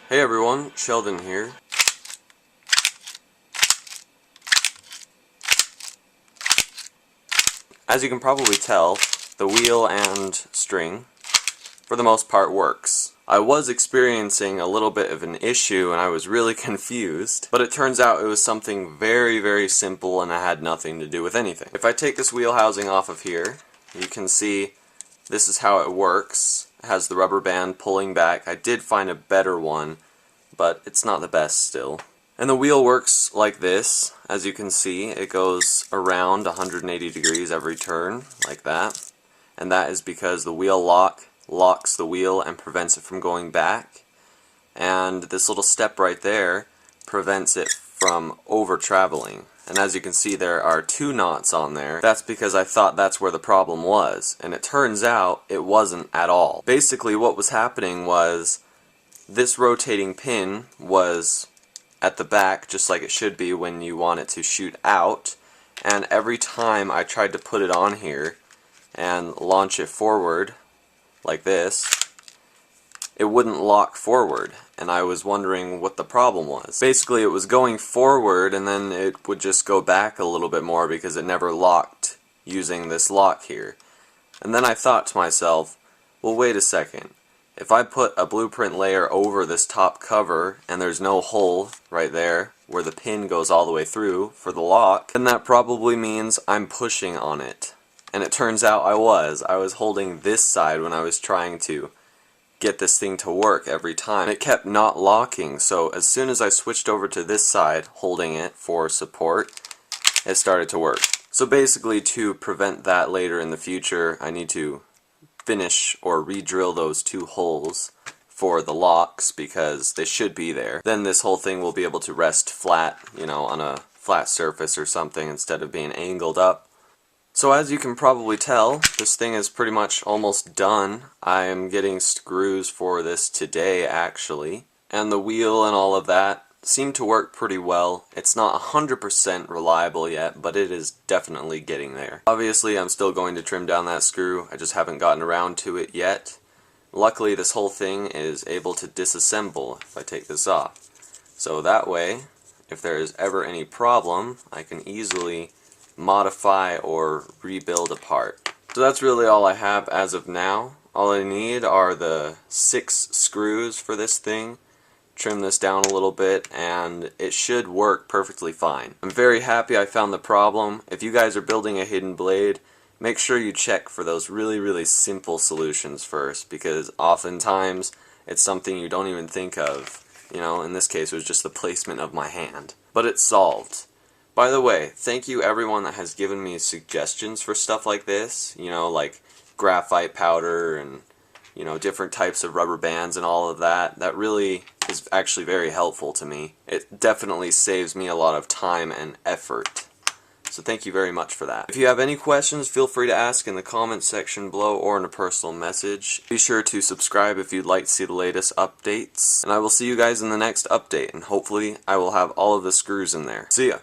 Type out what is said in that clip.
Hey everyone, Sheldon here. As you can probably tell, the wheel and string, for the most part, works. I was experiencing a little bit of an issue and I was really confused, but it turns out it was something very, very simple and it had nothing to do with anything. If I take this wheel housing off of here, you can see this is how it works. It has the rubber band pulling back. I did find a better one, but it's not the best still. And the wheel works like this. As you can see, it goes around 180 degrees every turn, like that. And that is because the wheel lock locks the wheel and prevents it from going back. And this little step right there prevents it from over-traveling. And as you can see, there are 2 knots on there. That's because I thought that's where the problem was. And it turns out it wasn't at all. Basically what was happening was this rotating pin was at the back, just like it should be when you want it to shoot out, and every time I tried to put it on here and launch it forward like this, it wouldn't lock forward, and I was wondering what the problem was. Basically it was going forward and then it would just go back a little bit more because it never locked using this lock here. And then I thought to myself, well, wait a second. If I put a blueprint layer over this top cover and there's no hole right there where the pin goes all the way through for the lock, then that probably means I'm pushing on it. And it turns out I was holding this side when I was trying to get this thing to work every time. It kept not locking, so as soon as I switched over to this side, holding it for support, it started to work. So basically, to prevent that later in the future, I need to finish or re-drill those 2 holes for the locks because they should be there. Then this whole thing will be able to rest flat, you know, on a flat surface or something instead of being angled up. So as you can probably tell, this thing is pretty much almost done. I am getting screws for this today actually, and the wheel and all of that seem to work pretty well. It's not 100% reliable yet, but it is definitely getting there. Obviously I'm still going to trim down that screw, I just haven't gotten around to it yet. Luckily this whole thing is able to disassemble if I take this off. So that way, if there is ever any problem, I can easily modify or rebuild a part. So that's really all I have as of now. All I need are the 6 screws for this thing. Trim this down a little bit and it should work perfectly fine. I'm very happy I found the problem. If you guys are building a hidden blade, make sure you check for those really simple solutions first, because oftentimes it's something you don't even think of. You know, in this case it was just the placement of my hand. But it's solved. By the way, thank you everyone that has given me suggestions for stuff like this, you know, like graphite powder and, you know, different types of rubber bands and all of that. That really is actually very helpful to me. It definitely saves me a lot of time and effort. So thank you very much for that. If you have any questions, feel free to ask in the comments section below or in a personal message. Be sure to subscribe if you'd like to see the latest updates. And I will see you guys in the next update, and hopefully I will have all of the screws in there. See ya!